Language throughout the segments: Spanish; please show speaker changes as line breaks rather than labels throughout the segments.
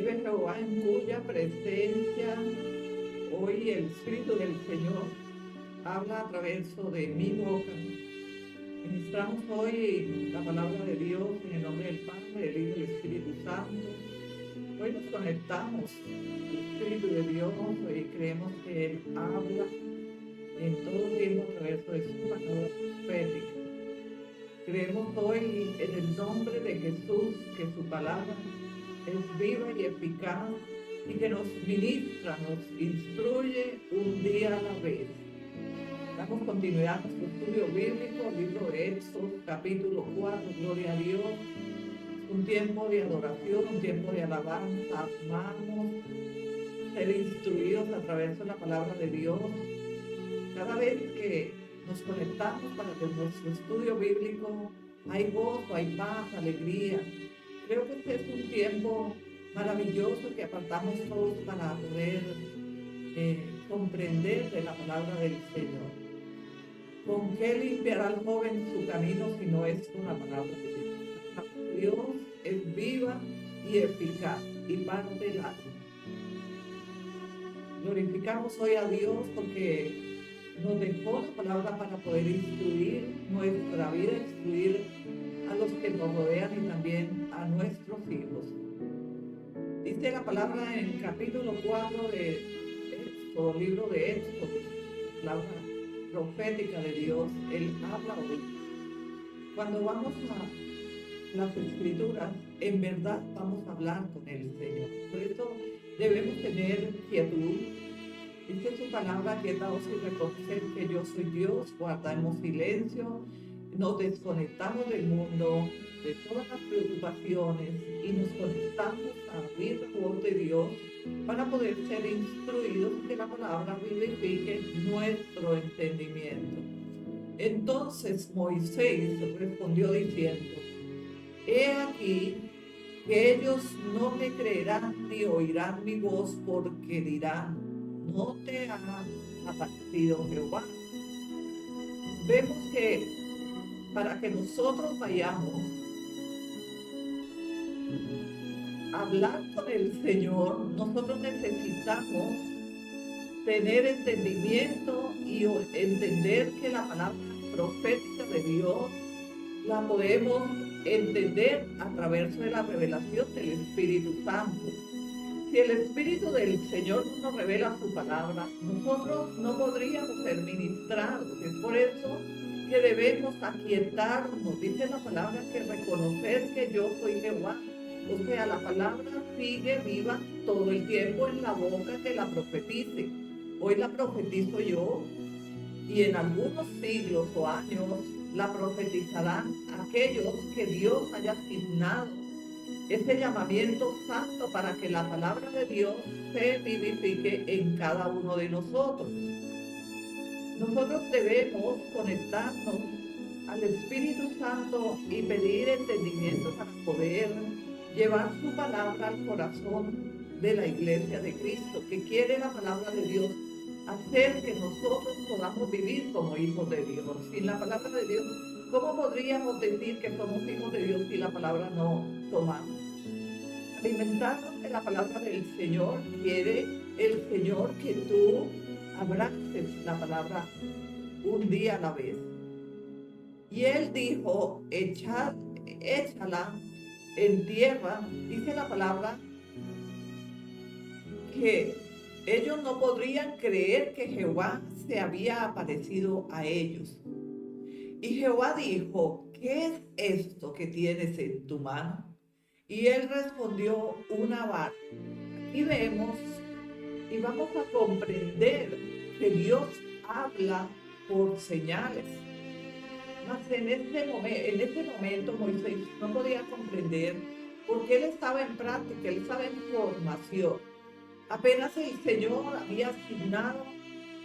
vive Jehová, en cuya presencia hoy el Espíritu del Señor habla a través de mi boca. Ministramos hoy la palabra de Dios en el nombre del Padre, del Hijo y del Espíritu Santo. Hoy nos conectamos al Espíritu de Dios y creemos que Él habla en todo tiempo a través de su palabra profética. Creemos hoy en el nombre de Jesús que su palabra es viva y eficaz y que nos ministra, nos instruye un día a la vez. Damos continuidad a nuestro estudio bíblico, libro de Éxodo, capítulo 4, gloria a Dios. Un tiempo de adoración, un tiempo de alabanza, amamos ser instruidos a través de la palabra de Dios. Cada vez que nos conectamos para que nuestro estudio bíblico hay gozo, hay paz, alegría. Creo que este es un tiempo maravilloso que apartamos todos para poder comprender de la palabra del Señor. ¿Con qué limpiará el joven su camino si no es con la palabra de Dios? La palabra de Dios es viva y eficaz y parte el alma. Glorificamos hoy a Dios porque nos dejó la palabra para poder instruir nuestra vida, instruir a los que nos rodean y también a nuestros hijos. Dice la palabra en capítulo 4 de Éxodo, libro de Éxodo, palabra profética de Dios. Él habla hoy. Cuando vamos a las Escrituras, en verdad vamos a hablar con el Señor. Por eso debemos tener quietud. Dice su palabra, quietaos y reconocer que yo soy Dios, guardamos silencio, nos desconectamos del mundo, de todas las preocupaciones y nos conectamos a oír la voz de Dios para poder ser instruidos que la palabra vivifique nuestro entendimiento. Entonces Moisés respondió diciendo: he aquí que ellos no me creerán ni oirán mi voz, porque dirán: no te ha aparecido Jehová. Vemos que para que nosotros vayamos a hablar con el Señor, nosotros necesitamos tener entendimiento y entender que la palabra profética de Dios la podemos entender a través de la revelación del Espíritu Santo. Si el Espíritu del Señor no nos revela su palabra, nosotros no podríamos ser ministrados. Es por eso que debemos aquietarnos. Dice la palabra que reconocer que yo soy Jehová. O sea, la palabra sigue viva todo el tiempo en la boca que la profetice. Hoy la profetizo yo y en algunos siglos o años la profetizarán aquellos que Dios haya asignado ese llamamiento santo para que la palabra de Dios se vivifique en cada uno de nosotros. Nosotros debemos conectarnos al Espíritu Santo y pedir entendimiento para poder llevar su palabra al corazón de la iglesia de Cristo, que quiere la palabra de Dios hacer que nosotros podamos vivir como hijos de Dios. Sin la palabra de Dios, ¿cómo podríamos decir que somos hijos de Dios si la palabra no tomamos? Alimentarnos de la palabra del Señor. Quiere el Señor que tú abraces la palabra un día a la vez. Y Él dijo: échala en tierra. Dice la palabra que ellos no podrían creer que Jehová se había aparecido a ellos. Y Jehová dijo: ¿qué es esto que tienes en tu mano? Y él respondió: una vara. Aquí vemos y vamos a comprender que Dios habla por señales. Mas en este momento Moisés no podía comprender porque él estaba en práctica, él estaba en formación. Apenas el Señor había asignado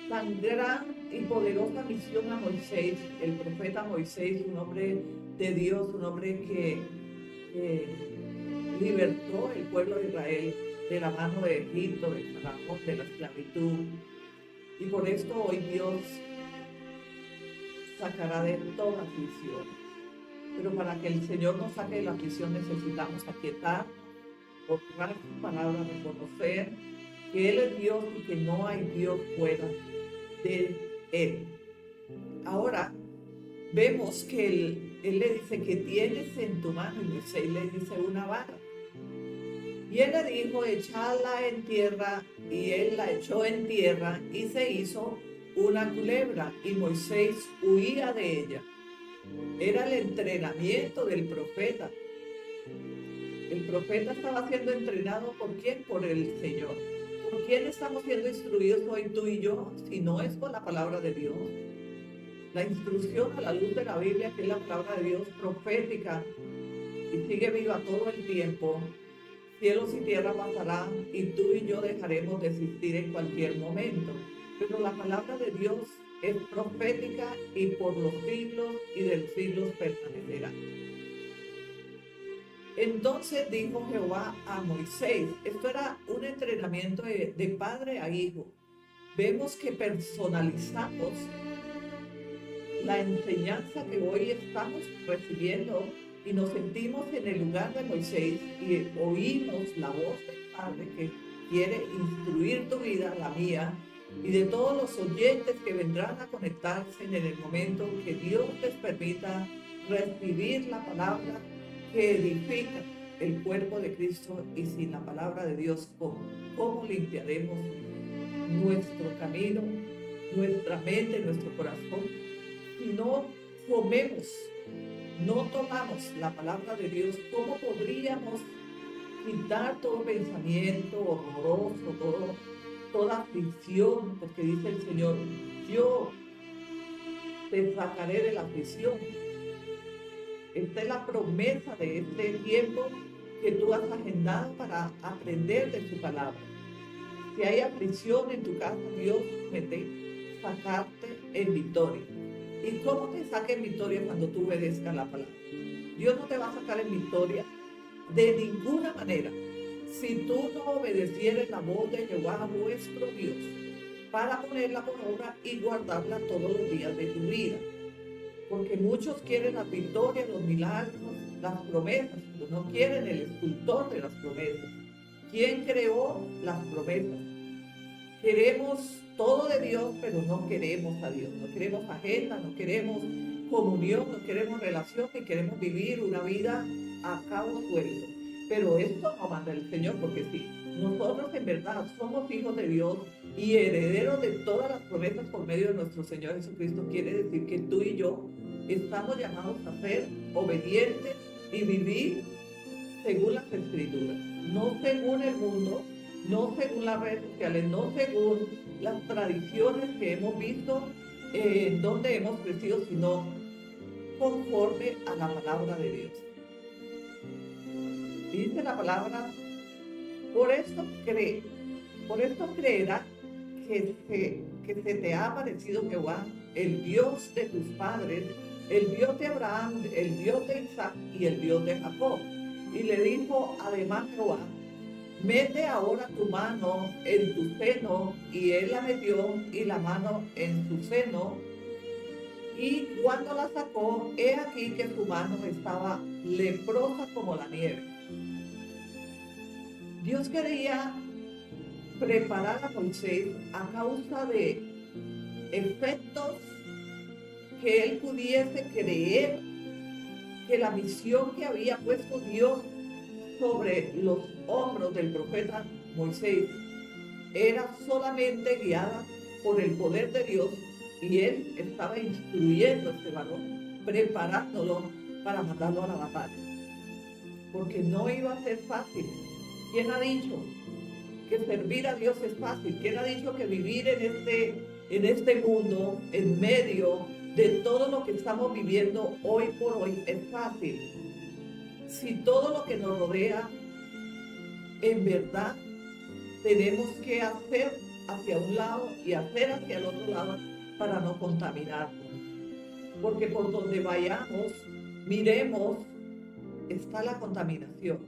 tan gran y poderosa misión a Moisés, el profeta Moisés, un hombre de Dios, un hombre que libertó el pueblo de Israel de la mano de Egipto, de Faraón, de la esclavitud. Y por esto hoy Dios sacará de toda aflicción. Pero para que el Señor nos saque de la aflicción necesitamos aquietar, honrar su palabra, reconocer que Él es Dios y que no hay Dios fuera de Él. Ahora vemos que él le dice que tienes en tu mano, y Moisés le dice una vara. Y él le dijo, echarla en tierra, y él la echó en tierra y se hizo una culebra, y Moisés huía de ella. Era el entrenamiento del profeta. El profeta estaba siendo entrenado ¿por quién? Por el Señor. ¿Por quién estamos siendo instruidos hoy tú y yo? Si no es por la palabra de Dios. La instrucción a la luz de la Biblia, que es la palabra de Dios profética y sigue viva todo el tiempo. Cielos y tierra pasarán y tú y yo dejaremos de existir en cualquier momento. Pero la palabra de Dios es profética y por los siglos y de los siglos permanecerá. Entonces dijo Jehová a Moisés, esto era un entrenamiento de padre a hijo. Vemos que personalizamos la enseñanza que hoy estamos recibiendo y nos sentimos en el lugar de Moisés y oímos la voz del Padre que quiere instruir tu vida, la mía, y de todos los oyentes que vendrán a conectarse en el momento que Dios les permita recibir la palabra que edifica el cuerpo de Cristo. Y sin la palabra de Dios, ¿cómo limpiaremos nuestro camino, nuestra mente, nuestro corazón? Si no comemos, no tomamos la palabra de Dios, ¿cómo podríamos quitar todo pensamiento horroroso, toda aflicción? Porque dice el Señor, yo te sacaré de la aflicción. Esta es la promesa de este tiempo que tú has agendado para aprender de su palabra. Si hay aflicción en tu casa, Dios promete sacarte en victoria. ¿Y cómo te saca en victoria? Cuando tú obedezcas la palabra. Dios no te va a sacar en victoria de ninguna manera si tú no obedecieres la voz de Jehová vuestro Dios para ponerla por obra y guardarla todos los días de tu vida. Porque muchos quieren la victoria, los milagros, las promesas, pero no quieren el escultor de las promesas. ¿Quién creó las promesas? Queremos todo de Dios, pero no queremos a Dios. No queremos agenda, no queremos comunión, no queremos relación, ni queremos vivir una vida a cabo suelto. Pero esto no manda el Señor, porque sí, nosotros en verdad somos hijos de Dios y herederos de todas las promesas por medio de nuestro Señor Jesucristo. Quiere decir que tú y yo estamos llamados a ser obedientes y vivir según las Escrituras, no según el mundo, no según las redes sociales, no según las tradiciones que hemos visto, donde hemos crecido, sino conforme a la palabra de Dios. Dice la palabra, por esto creerá que se te ha aparecido Jehová, el Dios de tus padres, el Dios de Abraham, el Dios de Isaac y el Dios de Jacob. Y le dijo además Jehová, mete ahora tu mano en tu seno, y él la metió y la mano en su seno, y cuando la sacó, he aquí que su mano estaba leprosa como la nieve. Dios quería preparar a Moisés a causa de efectos que él pudiese creer que la misión que había puesto Dios sobre los hombros del profeta Moisés era solamente guiada por el poder de Dios, y él estaba instruyendo a este varón, preparándolo para mandarlo a la batalla, porque no iba a ser fácil. ¿Quién ha dicho que servir a Dios es fácil? ¿Quién ha dicho que vivir en este mundo, en medio de todo lo que estamos viviendo hoy por hoy, es fácil? Si todo lo que nos rodea, en verdad, tenemos que hacer hacia un lado y hacer hacia el otro lado para no contaminarnos. Porque por donde vayamos, miremos, está la contaminación.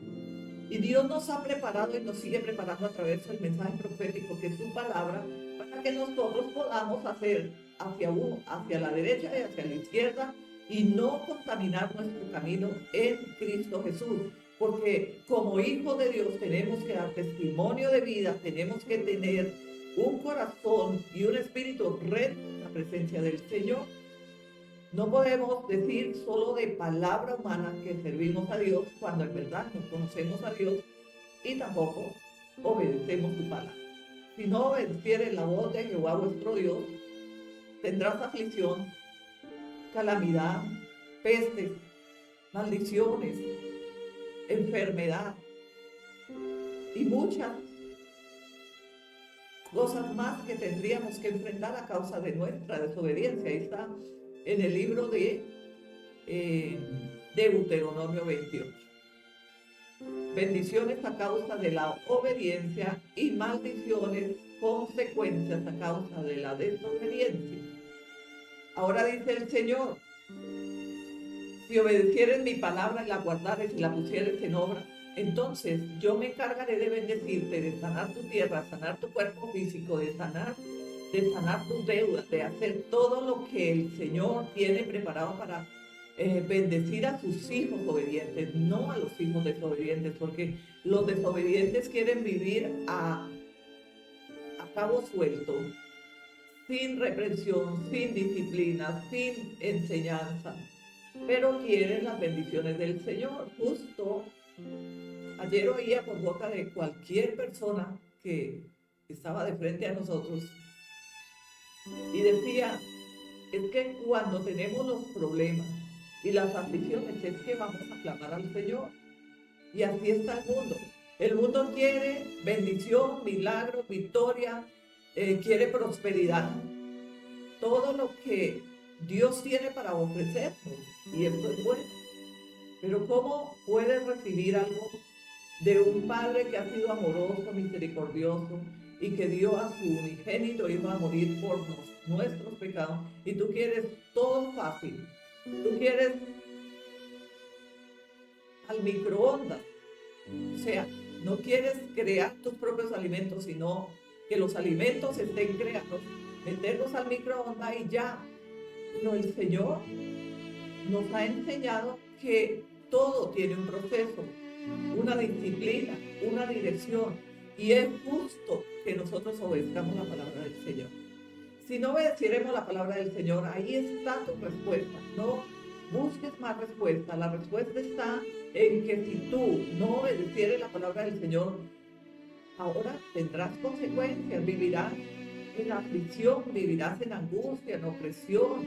Y Dios nos ha preparado y nos sigue preparando a través del mensaje profético, que es su palabra, para que nosotros podamos hacer hacia la derecha y hacia la izquierda, y no contaminar nuestro camino en Cristo Jesús. porque como hijos de Dios tenemos que dar testimonio de vida, tenemos que tener un corazón y un espíritu recto en la presencia del Señor. No podemos decir solo de palabra humana que servimos a Dios cuando en verdad no conocemos a Dios y tampoco obedecemos su palabra. Si no obedecieres la voz de Jehová vuestro Dios, tendrás aflicción, calamidad, pestes, maldiciones, enfermedad y muchas cosas más que tendríamos que enfrentar a causa de nuestra desobediencia. Ahí está en el libro de Deuteronomio 28. Bendiciones a causa de la obediencia y maldiciones, consecuencias a causa de la desobediencia. Ahora dice el Señor: si obedecieres mi palabra y la guardares y la pusieres en obra, entonces yo me encargaré de bendecirte, de sanar tu tierra, sanar tu cuerpo físico, de sanar tus deudas, de hacer todo lo que el Señor tiene preparado para bendecir a sus hijos obedientes, no a los hijos desobedientes, porque los desobedientes quieren vivir a cabo suelto, sin reprensión, sin disciplina, sin enseñanza, pero quieren las bendiciones del Señor. Justo ayer oía por boca de cualquier persona que estaba de frente a nosotros y decía: es que cuando tenemos los problemas y las aflicciones es que vamos a clamar al Señor. Y así está el mundo. El mundo quiere bendición, milagro, victoria, quiere prosperidad. Todo lo que Dios tiene para ofrecernos, y esto es bueno. Pero ¿cómo puedes recibir algo de un Padre que ha sido amoroso, misericordioso y que dio a su unigénito Hijo a morir por nuestros pecados, y tú quieres todo fácil? Tú quieres al microondas, o sea, no quieres crear tus propios alimentos, sino que los alimentos estén creados, meterlos al microondas y ya. No, el Señor nos ha enseñado que todo tiene un proceso, una disciplina, una dirección, y es justo que nosotros obedezcamos la palabra del Señor. Si no obedeciéramos la palabra del Señor, ahí está tu respuesta. No busques más respuesta. La respuesta está en que si tú no obedecieres la palabra del Señor, ahora tendrás consecuencias. Vivirás en aflicción, vivirás en angustia, en opresión.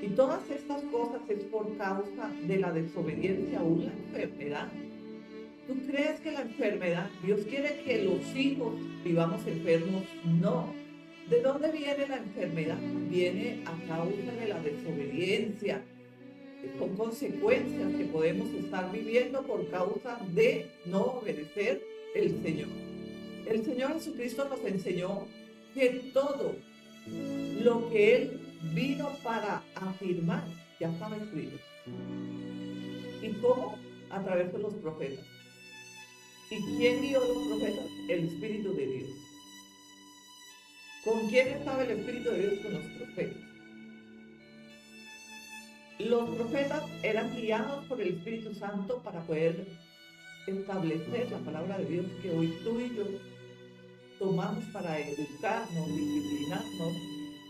Y todas estas cosas es por causa de la desobediencia o la enfermedad. ¿Tú crees que la enfermedad, Dios quiere que los hijos vivamos enfermos? No. ¿De dónde viene la enfermedad? Viene a causa de la desobediencia. Son consecuencias que podemos estar viviendo por causa de no obedecer el Señor. El Señor Jesucristo nos enseñó que todo lo que Él vino para afirmar ya estaba escrito. ¿Y cómo? A través de los profetas. ¿Y quién guió a los profetas? El Espíritu de Dios. ¿Con quién estaba el Espíritu de Dios? Con los profetas. Los profetas eran guiados por el Espíritu Santo para poder establecer la palabra de Dios que hoy tú y yo tomamos para educarnos, disciplinarnos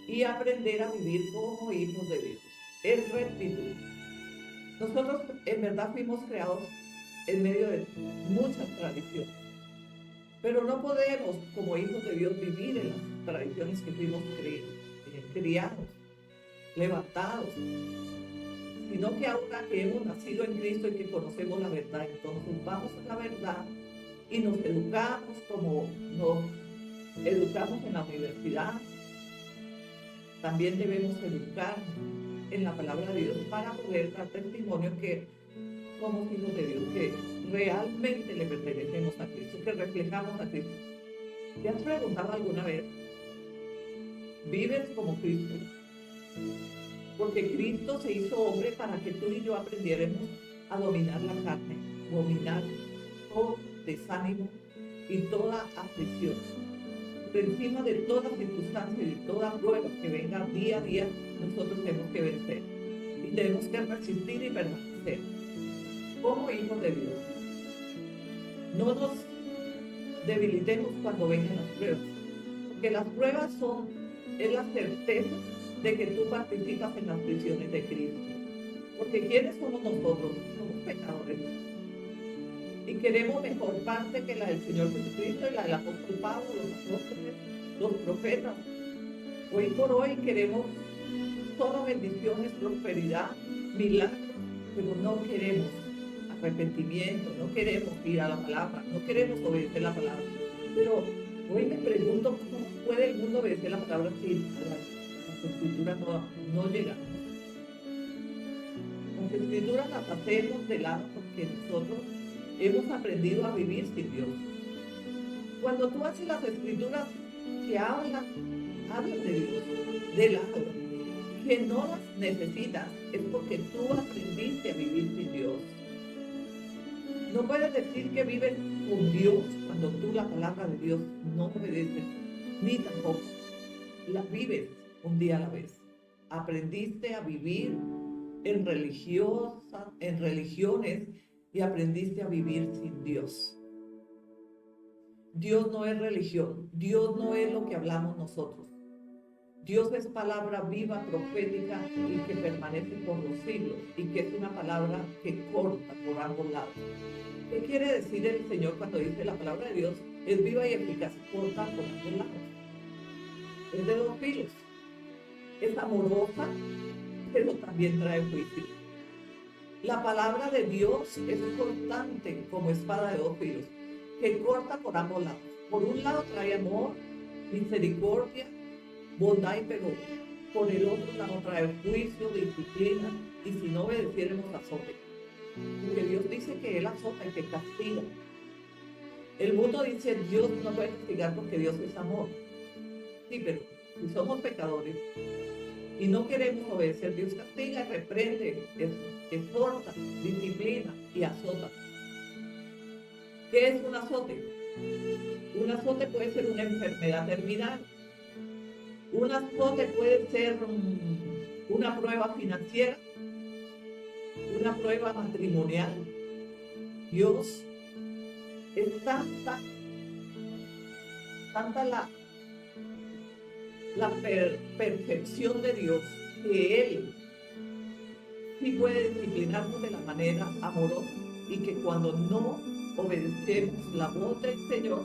y aprender a vivir como hijos de Dios. Es rectitud. Nosotros en verdad fuimos creados en medio de muchas tradiciones, pero no podemos como hijos de Dios vivir en las tradiciones que fuimos criados, levantados, sino que ahora que hemos nacido en Cristo y que conocemos la verdad, entonces vamos a la verdad y nos educamos como nos educamos en la universidad. También debemos educarnos en la palabra de Dios para poder dar testimonio que somos hijos de Dios, que realmente le pertenecemos a Cristo, que reflejamos a Cristo. ¿Te has preguntado alguna vez? ¿Vives como Cristo? Porque Cristo se hizo hombre para que tú y yo aprendiéramos a dominar la carne, dominar todo desánimo y toda aflicción. Por encima de toda circunstancia y de toda prueba que venga día a día, nosotros tenemos que vencer y tenemos que resistir y permanecer. como hijos de Dios. No nos debilitemos cuando vengan las pruebas, porque las pruebas es la certeza de que tú participas en las prisiones de Cristo. Porque ¿quiénes somos nosotros? Somos pecadores. Y queremos mejor parte que la del Señor Jesucristo y la del apóstol Pablo, los apóstoles, los profetas. Hoy por hoy queremos solo bendiciones, prosperidad, milagros, pero no queremos arrepentimiento, no queremos ir a la palabra, no queremos obedecer la palabra. Pero hoy me pregunto cómo puede el mundo obedecer la palabra si las escrituras no llegamos. Las escrituras las hacemos de lado porque nosotros hemos aprendido a vivir sin Dios. Cuando tú haces las escrituras que hablan de Dios, de lado, que no las necesitas, es porque tú aprendiste a vivir sin Dios. No puedes decir que vives con Dios cuando tú la palabra de Dios no obedeces, ni tampoco la vives un día a la vez. Aprendiste a vivir en religiones y aprendiste a vivir sin Dios. Dios no es religión, Dios no es lo que hablamos nosotros. Dios es palabra viva, profética y que permanece por los siglos y que es una palabra que corta por ambos lados. ¿Qué quiere decir el Señor cuando dice la palabra de Dios? Es viva y eficaz, corta por ambos lados. Es de dos filos. Es amorosa, pero también trae juicio. La palabra de Dios es cortante como espada de dos filos, que corta por ambos lados. Por un lado trae amor, misericordia, bondad y perdón. Por el otro lado trae juicio, disciplina, y si no obedeciéramos, azote. Porque Dios dice que Él azota y que castiga. El mundo dice Dios no puede castigar porque Dios es amor. Sí, pero si somos pecadores y no queremos obedecer, Dios castiga, reprende, exhorta, disciplina y azota. ¿Qué es un azote? Un azote puede ser una enfermedad terminal. Un azote puede ser una prueba financiera, una prueba matrimonial. Dios es tanta la perfección de Dios que Él sí puede disciplinarnos de la manera amorosa y que cuando no obedecemos la voz del Señor,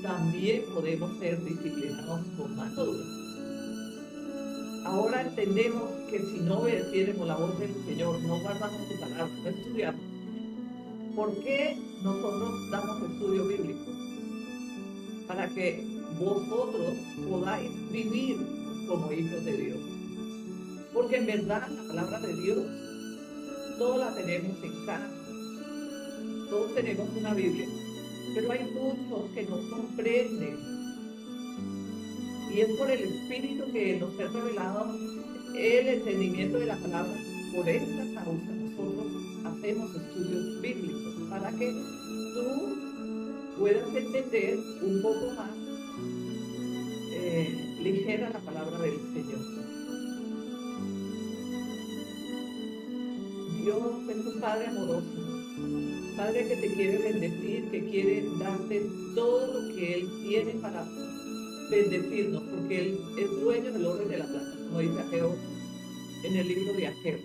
también podemos ser disciplinados con mano dura. Ahora entendemos que si no obedeciéramos la voz del Señor, no guardamos su palabra, no estudiamos. ¿Por qué nosotros damos estudio bíblico? Para que vosotros podáis vivir como hijos de Dios. Porque en verdad la palabra de Dios, todos la tenemos en casa. Todos tenemos una Biblia. Pero hay muchos que no comprenden. Y es por el Espíritu que nos ha revelado el entendimiento de la palabra. Por esta causa nosotros hacemos estudios bíblicos para que tú puedas entender un poco más ligera la palabra del Señor. Dios es un Padre amoroso, Padre que te quiere bendecir, que quiere darte todo lo que Él tiene para bendecirnos, porque Él es dueño del oro y de la plata, como dice Ageo en el libro de Ageo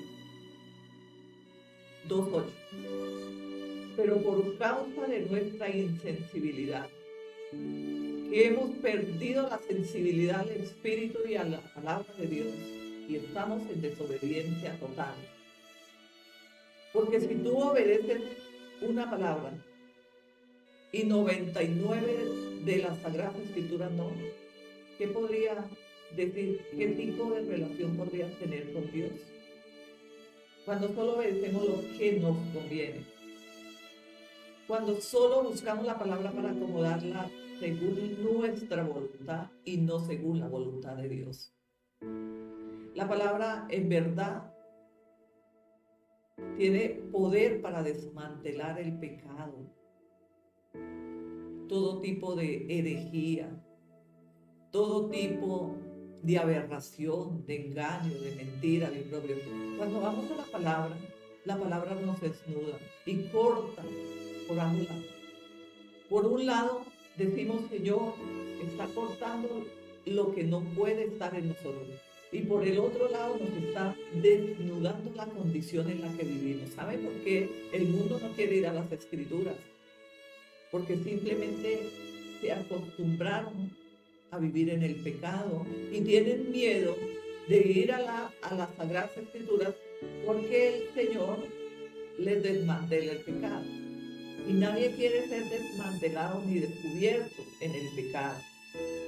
2:8. Pero por causa de nuestra insensibilidad, que hemos perdido la sensibilidad al Espíritu y a la palabra de Dios, y estamos en desobediencia total. Porque si tú obedeces una palabra y 99 de las Sagradas Escrituras no, ¿qué podría decir? ¿Qué tipo de relación podrías tener con Dios? Cuando solo obedecemos lo que nos conviene. Cuando solo buscamos la palabra para acomodarla según nuestra voluntad y no según la voluntad de Dios. La palabra en verdad tiene poder para desmantelar el pecado, todo tipo de herejía, todo tipo de aberración, de engaño, de mentira, de oprobio. Cuando vamos a la palabra, la palabra nos desnuda y corta por ambos lados. Por un lado, decimos, Señor, está cortando lo que no puede estar en nosotros. Y por el otro lado nos está desnudando la condición en la que vivimos. ¿Sabe por qué el mundo no quiere ir a las Escrituras? Porque simplemente se acostumbraron a vivir en el pecado y tienen miedo de ir a las Sagradas Escrituras porque el Señor les desmantela el pecado. Y nadie quiere ser desmantelado ni descubierto en el pecado.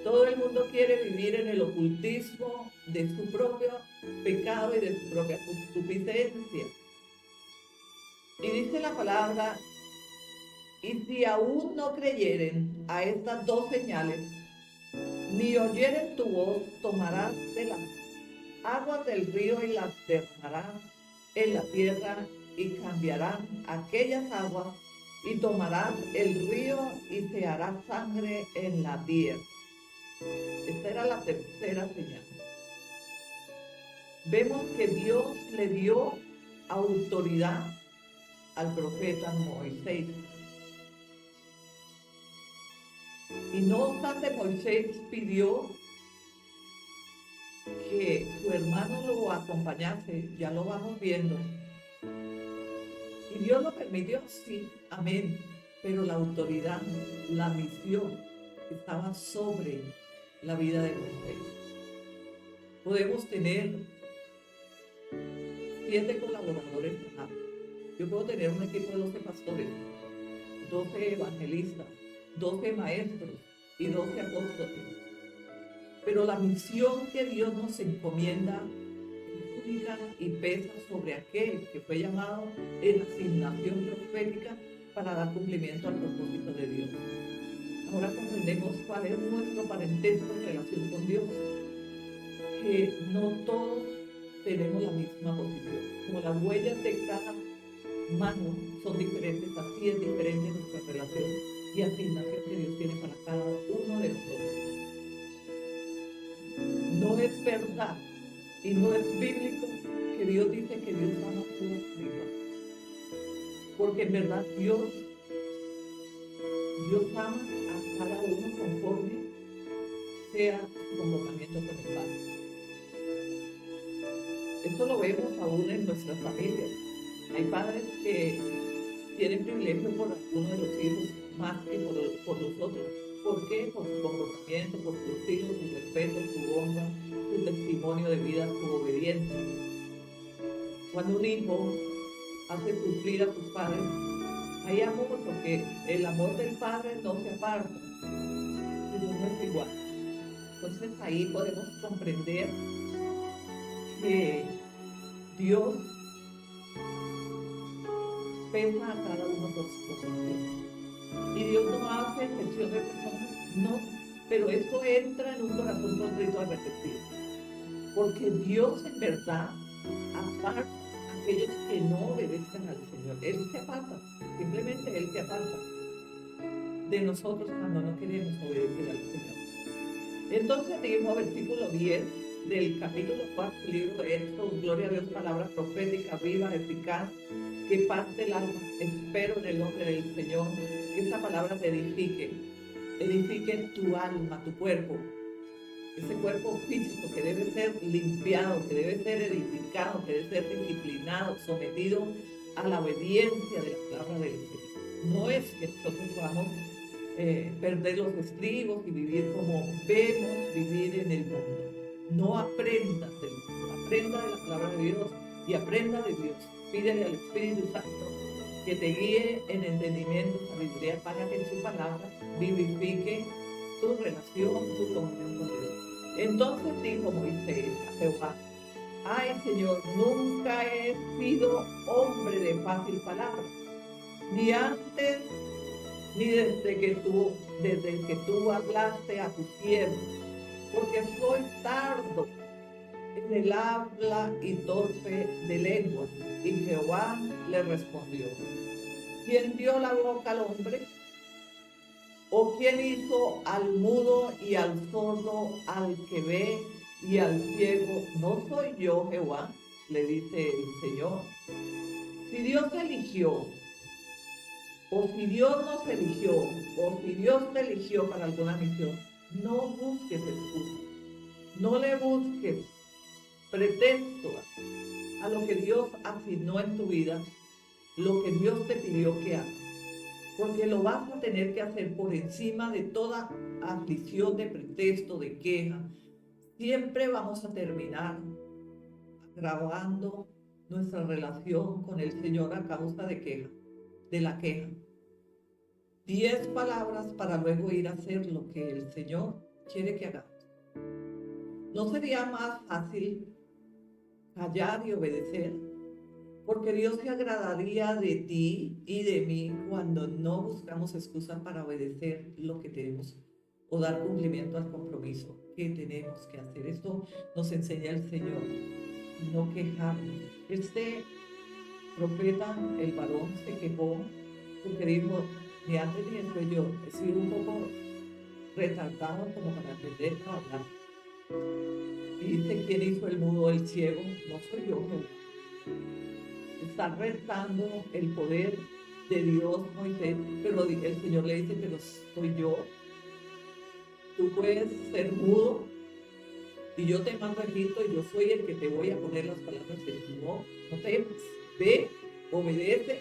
Todo el mundo quiere vivir en el ocultismo de su propio pecado y de su propia concupiscencia. Y dice la palabra, y si aún no creyeren a estas dos señales, ni oyeren tu voz, tomarás de las aguas del río y las derramarás en la tierra y cambiarán aquellas aguas y tomarás el río y se hará sangre en la tierra. Esta era la tercera señal. Vemos que Dios le dio autoridad al profeta Moisés. Y no obstante, Moisés pidió que su hermano lo acompañase, ya lo vamos viendo. Y Dios lo permitió, sí, amén. Pero la autoridad, la misión, estaba sobre la vida de Moisés. Podemos tener 7 colaboradores. Yo puedo tener un equipo de 12 pastores, 12 evangelistas, 12 maestros y 12 apóstoles. Pero la misión que Dios nos encomienda es única y pesa sobre aquel que fue llamado en asignación profética para dar cumplimiento al propósito de Dios. Ahora comprendemos cuál es nuestro parentesco en relación con Dios, que no todos tenemos la misma posición. Como las huellas de cada mano son diferentes, así es diferente nuestra relación y asignación que Dios tiene para cada uno de nosotros. No es verdad y no es bíblico que Dios dice que Dios ama a todos igual. Porque en verdad Dios ama a cada uno conforme sea su comportamiento con el Padre. Esto lo vemos aún en nuestras familias. Hay padres que tienen privilegio por alguno de los hijos más que por los otros. ¿Por qué? Por su comportamiento, por su estilo, su respeto, su honra, su testimonio de vida, su obediencia. Cuando un hijo hace sufrir a sus padres, hay amor, porque el amor del padre no se aparta, pero no es igual. Entonces ahí podemos comprender que Dios pesa a cada uno por su posición. Y Dios no hace excepción de personas, no, pero esto entra en un corazón contrito arrepentido. Porque Dios en verdad aparta a aquellos que no obedezcan al Señor. Él se aparta, simplemente Él se aparta de nosotros cuando no queremos obedecer al Señor. Entonces dijo, versículo 10 del capítulo 4 del libro de Éxodo, gloria a Dios, palabra profética, viva, eficaz, que parte el alma. Espero en el nombre del Señor que esta palabra te edifique tu alma, tu cuerpo, ese cuerpo físico que debe ser limpiado, que debe ser edificado, que debe ser disciplinado, sometido a la obediencia de la palabra del Señor. No es que nosotros podamos perder los estribos y vivir como vemos vivir en el mundo. No aprendas del mundo, aprenda de la palabra de Dios y aprenda de Dios. Pídele al Espíritu Santo que te guíe en entendimiento, sabiduría, para que en su palabra vivifique tu relación, tu comunión con Dios. Entonces dijo Moisés a Jehová, ay Señor, nunca he sido hombre de fácil palabra, ni antes ni desde que tú hablaste a tu siervo, porque soy tardo en el habla y torpe de lengua. Y Jehová le respondió, ¿quién dio la boca al hombre? ¿O quién hizo al mudo y al sordo, al que ve y al ciego? ¿No soy yo Jehová?, le dice el Señor. Si Dios te eligió, o si Dios nos eligió, o si Dios te eligió para alguna misión, no busques excusas, no le busques pretexto a lo que Dios asignó en tu vida, lo que Dios te pidió que hagas, porque lo vas a tener que hacer por encima de toda aflicción, de pretexto, de queja. Siempre vamos a terminar agravando nuestra relación con el Señor a causa de la queja. 10 palabras para luego ir a hacer lo que el Señor quiere que hagamos. ¿No sería más fácil callar y obedecer? Porque Dios se agradaría de ti y de mí cuando no buscamos excusas para obedecer lo que tenemos o dar cumplimiento al compromiso que tenemos que hacer. Esto nos enseña el Señor, no quejarnos. Este profeta, el varón, se quejó porque dijo: ni antes ni después yo he sido un poco retardado como para aprender a hablar. Y dice: ¿quién hizo el mudo, el ciego? No soy yo, Jehová. Está retando el poder de Dios, Moisés, pero el Señor le dice: pero soy yo. Tú puedes ser mudo y yo te mando a Egipto y yo soy el que te voy a poner las palabras en tu boca. No temas, ve, obedece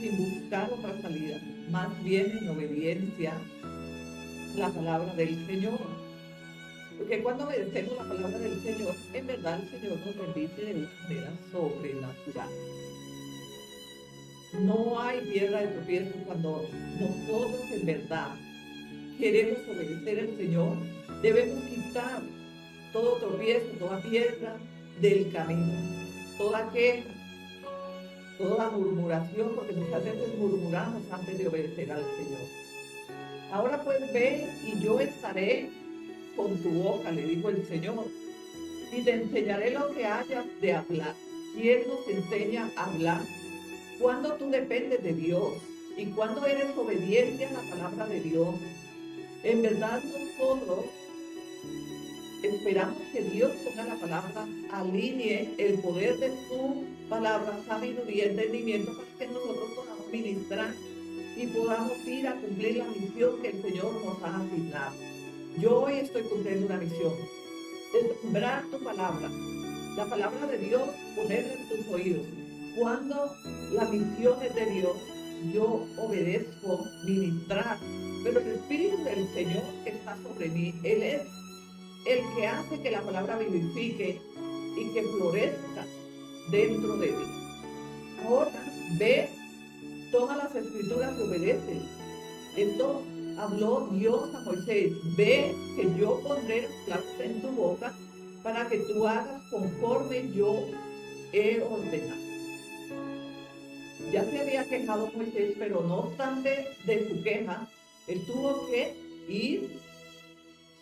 sin buscar otra salida, más bien en obediencia la palabra del Señor. Porque cuando obedecemos la palabra del Señor, en verdad el Señor nos bendice de una manera sobrenatural. No hay piedra de tropiezo cuando nosotros en verdad queremos obedecer al Señor. Debemos quitar todo tropiezo, toda piedra del camino, toda queja, toda murmuración, porque muchas veces murmuramos antes de obedecer al Señor. Ahora pues ve y yo estaré con tu boca, le dijo el Señor, y te enseñaré lo que hayas de hablar. ¿Quién nos enseña a hablar? Cuando tú dependes de Dios y cuando eres obediente a la palabra de Dios, en verdad nosotros esperamos que Dios ponga la palabra, alinee el poder de su palabra, sabiduría, entendimiento, para que nosotros podamos ministrar y podamos ir a cumplir la misión que el Señor nos ha asignado. Yo hoy estoy cumpliendo una misión, es sembrar tu palabra, la palabra de Dios, ponerla en tus oídos. Cuando la misión es de Dios, yo obedezco ministrar, pero el Espíritu del Señor está sobre mí. Él es el que hace que la palabra vivifique y que florezca dentro de mí. Ahora, ve, toma las escrituras y obedece. Esto habló Dios a Moisés: ve que yo pondré las palabras en tu boca para que tú hagas conforme yo he ordenado. Ya se había quejado Moisés, pero no obstante de su queja, él tuvo que ir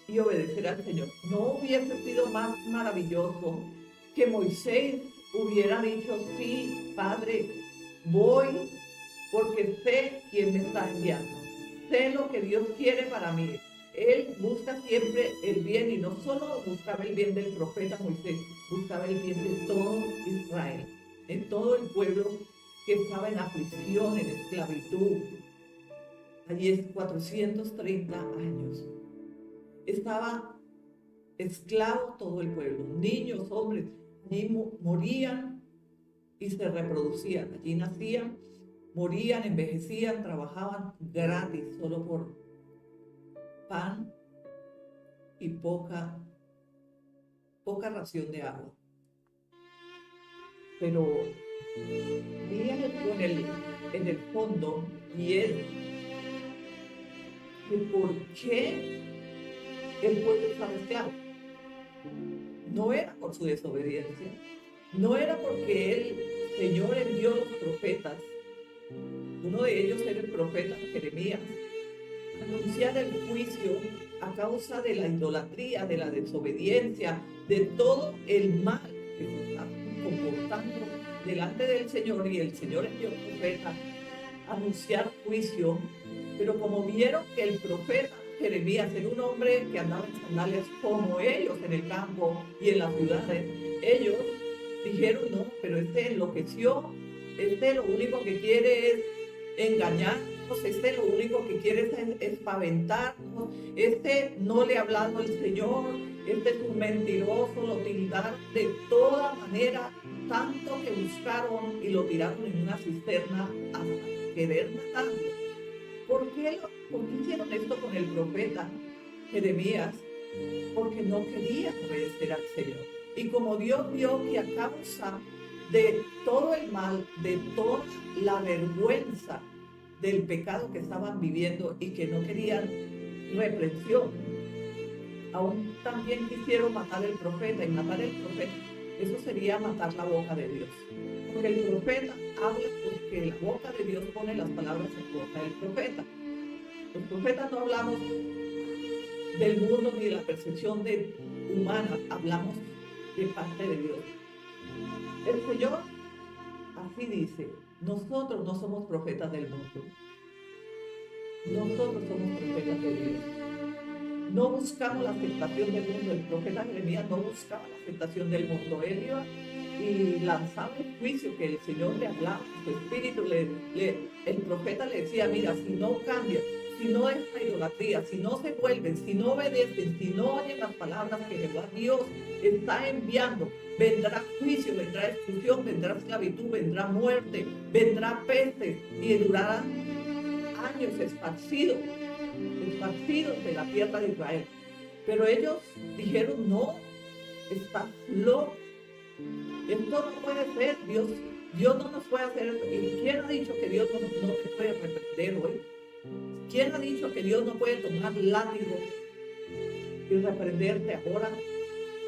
y obedecer al Señor. No hubiese sido más maravilloso que Moisés hubiera dicho: sí, Padre, voy porque sé quién me está enviando. Sé lo que Dios quiere para mí. Él busca siempre el bien, y no solo buscaba el bien del profeta Moisés, buscaba el bien de todo Israel, en todo el pueblo que estaba en aflicción, en esclavitud. Allí es 430 años. Estaba esclavo todo el pueblo, niños, hombres, allí morían y se reproducían, allí nacían, morían, envejecían, trabajaban gratis, solo por pan y poca ración de agua. Pero había algo en el fondo, y es que por qué el pueblo estaba esclavo. No era por su desobediencia, no era porque el Señor envió los profetas. Uno de ellos era el profeta Jeremías, anunciar el juicio a causa de la idolatría, de la desobediencia, de todo el mal que se está comportando delante del Señor, y el Señor envió profeta a anunciar juicio. Pero como vieron que el profeta Jeremías era un hombre que andaba en sandalias como ellos en el campo y en las ciudades, ellos dijeron: no, pero este enloqueció Este lo único que quiere es engañarnos, este lo único que quiere es espaventarnos, este no le ha hablado el Señor, este es un mentiroso, lo tildaron de toda manera, tanto que buscaron y lo tiraron en una cisterna hasta querer matarlo. ¿Por qué hicieron esto con el profeta Jeremías? Porque no querían obedecer al Señor. Y como Dios vio que a causa de todo el mal, de toda la vergüenza del pecado que estaban viviendo y que no querían reprensión, aún también quisieron matar al profeta. Y matar al profeta, eso sería matar la boca de Dios. Porque el profeta habla porque la boca de Dios pone las palabras en boca del profeta. Los profetas no hablamos del mundo ni de la percepción humana, hablamos de parte de Dios. El Señor así dice: nosotros no somos profetas del mundo, nosotros somos profetas de Dios. No buscamos la aceptación del mundo. El profeta Jeremías no buscaba la aceptación del mundo. Él iba y lanzaba el juicio que el Señor le hablaba, su espíritu el profeta le decía: mira, si no cambias, si no es la idolatría, si no se vuelven, si no obedecen, si no oyen las palabras que Jehová Dios está enviando, vendrá juicio, vendrá exclusión, vendrá esclavitud, vendrá muerte, vendrá peste y durará años esparcidos de la tierra de Israel. Pero ellos dijeron: no, estás loco, esto no puede ser, Dios no nos puede hacer esto. ¿Y quién ha dicho que Dios no te puede reprender hoy? ¿Quién ha dicho que Dios no puede tomar látigo y reprenderte ahora?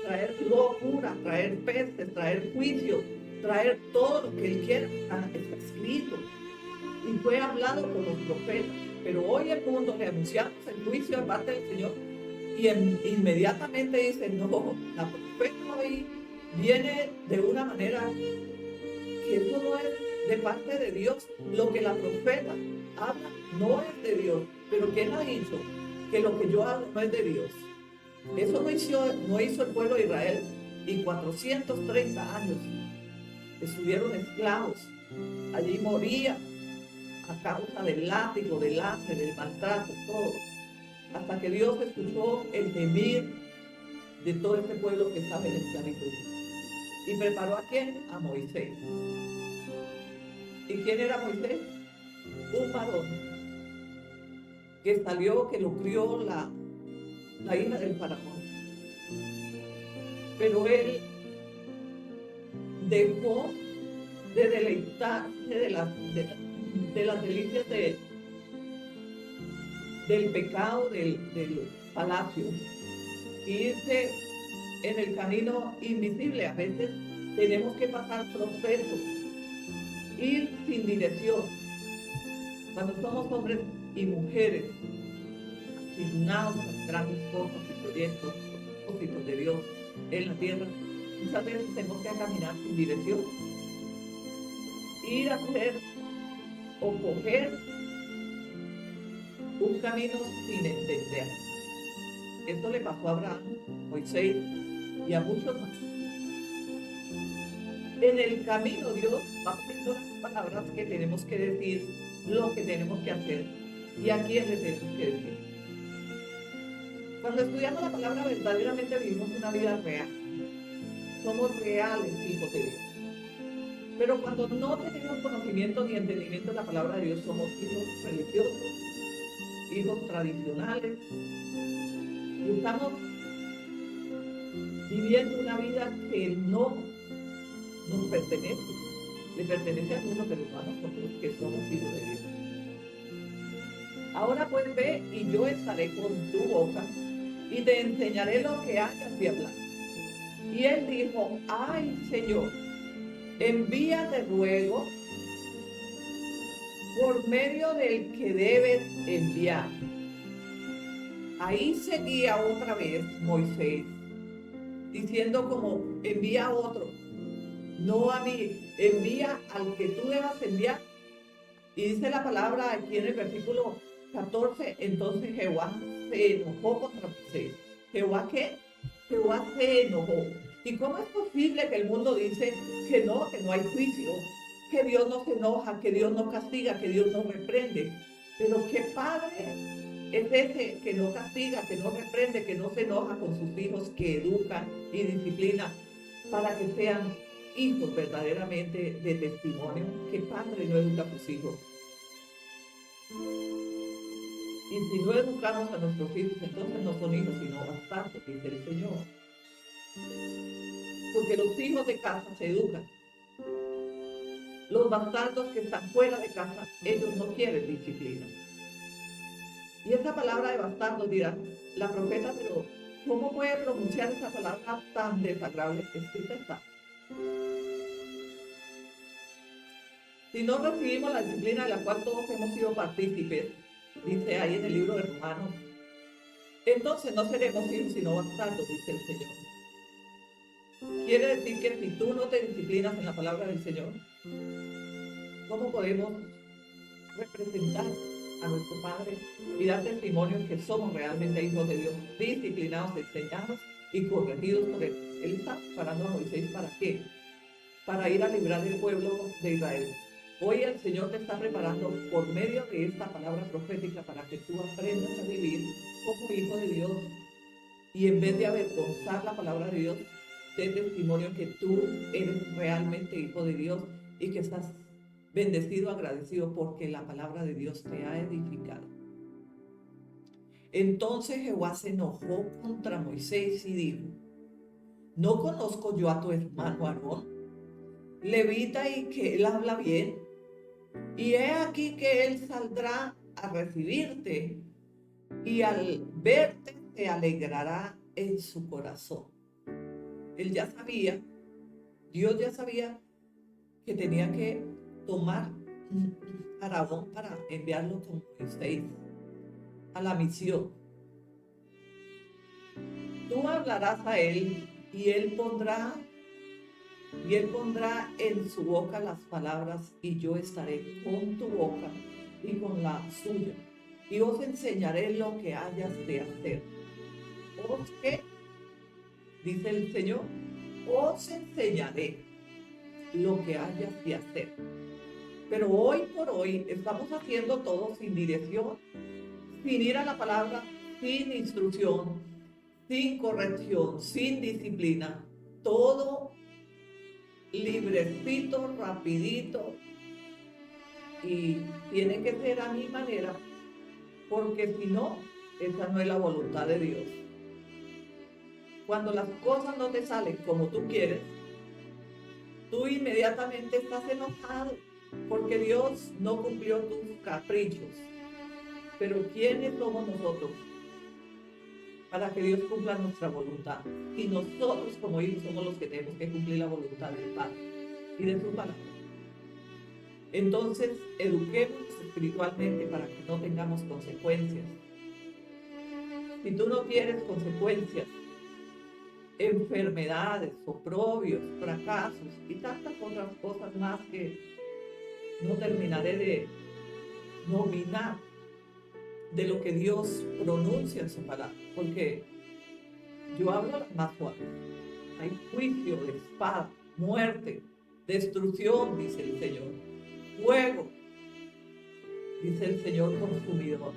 Traer locura, traer pestes, traer juicio, traer todo lo que Él quiera. Está escrito y fue hablado por los profetas. Pero hoy el mundo le anunciamos el juicio de parte del Señor y inmediatamente dice: no, la profeta hoy viene de una manera que eso no es de parte de Dios. Lo que la profeta habla no es de Dios. Pero ¿quién ha dicho que lo que yo hago no es de Dios? Eso no hizo el pueblo de Israel, y 430 años estuvieron esclavos. Allí morían a causa del látigo, del hambre, del maltrato, todo, hasta que Dios escuchó el gemir de todo este pueblo que estaba en esclavitud. ¿Y preparó a quién? A Moisés. ¿Y quién era Moisés? Un varón que salió, que lo crió la hija del faraón. Pero él dejó de deleitarse de las delicias del pecado del palacio y irse en el camino invisible. A veces tenemos que pasar procesos, ir sin dirección. Cuando somos hombres y mujeres asignados a grandes cosas y proyectos, propósitos de Dios en la tierra, muchas veces tenemos que caminar sin dirección, ir a hacer o coger un camino sin entender. Esto le pasó a Abraham, Moisés y a muchos más. En el camino Dios va poniendo las palabras que tenemos que decir, lo que tenemos que hacer y a quién le tenemos que decir. Cuando estudiamos la palabra, verdaderamente vivimos una vida real. Somos reales hijos de Dios. Pero cuando no tenemos conocimiento ni entendimiento de la palabra de Dios, somos hijos religiosos, hijos tradicionales, y estamos viviendo una vida que no nos pertenece. Le pertenece al mundo, pero no a nosotros que somos hijos de Dios. Ahora pues ve, y yo estaré con tu boca y te enseñaré lo que hayas de hablar. Y él dijo: ay, Señor, envíate ruego por medio del que debes enviar. Ahí seguía otra vez Moisés, diciendo como: envía a otro, no a mí, envía al que tú debas enviar. Y dice la palabra aquí en el versículo 14, entonces Jehová se enojó contra Moisés. ¿Jehová qué? Jehová se enojó. ¿Y cómo es posible que el mundo dice que no hay juicio? que Dios no se enoja, que Dios no castiga, que Dios no reprende. Pero ¿qué padre es ese que no castiga, que no reprende, que no se enoja con sus hijos, que educa y disciplina para que sean hijos verdaderamente de testimonio? ¿Qué padre no educa a sus hijos? Y si no educamos a nuestros hijos, entonces no son hijos sino bastardos, dice el Señor. Porque los hijos de casa se educan. Los bastardos que están fuera de casa, ellos no quieren disciplina. Y esa palabra de bastardo, dirá la profeta, pero ¿cómo puede pronunciar esa palabra tan desagradable? Escrita está. Si no recibimos la disciplina de la cual todos hemos sido partícipes, dice ahí en el libro de Romanos, entonces no seremos hijos sino bastardos, dice el Señor. Quiere decir que si tú no te disciplinas en la palabra del Señor, ¿cómo podemos representar a nuestro Padre y dar testimonio que somos realmente hijos de Dios, disciplinados, enseñados y corregidos por Él? Él está preparando a Moisés, ¿para qué? Para ir a librar el pueblo de Israel. Hoy el Señor te está preparando por medio de esta palabra profética para que tú aprendas a vivir como hijo de Dios. Y en vez de avergonzar la palabra de Dios, dé testimonio que tú eres realmente hijo de Dios y que estás bendecido, agradecido porque la palabra de Dios te ha edificado. Entonces Jehová se enojó contra Moisés y dijo: ¿no conozco yo a tu hermano Aarón, levita, y que él habla bien? Y he aquí que él saldrá a recibirte y al verte se alegrará en su corazón. Él ya sabía, Dios ya sabía que tenía que tomar a Aarón para enviarlo con Moisés a la misión. Tú hablarás a él y él pondrá en su boca las palabras, y yo estaré con tu boca y con la suya, y os enseñaré lo que hayas de hacer. ¿Os qué? Dice el Señor, os enseñaré lo que hayas de hacer. Pero hoy por hoy estamos haciendo todo sin dirección, sin ir a la palabra, sin instrucción, sin corrección, sin disciplina, todo librecito, rapidito, y tiene que ser a mi manera, porque si no, esa no es la voluntad de Dios. Cuando las cosas no te salen como tú quieres, tú inmediatamente estás enojado porque Dios no cumplió tus caprichos. Pero ¿quiénes somos nosotros para que Dios cumpla nuestra voluntad? Y nosotros como hijos somos los que tenemos que cumplir la voluntad del Padre y de su palabra. Entonces, eduquémonos espiritualmente para que no tengamos consecuencias. Si tú no quieres consecuencias, enfermedades, oprobios, fracasos y tantas otras cosas más que no terminaré de nominar de lo que Dios pronuncia en su palabra, porque yo hablo las más suaves. Hay juicio, de espada, muerte, destrucción, dice el Señor, fuego, dice el Señor consumidor.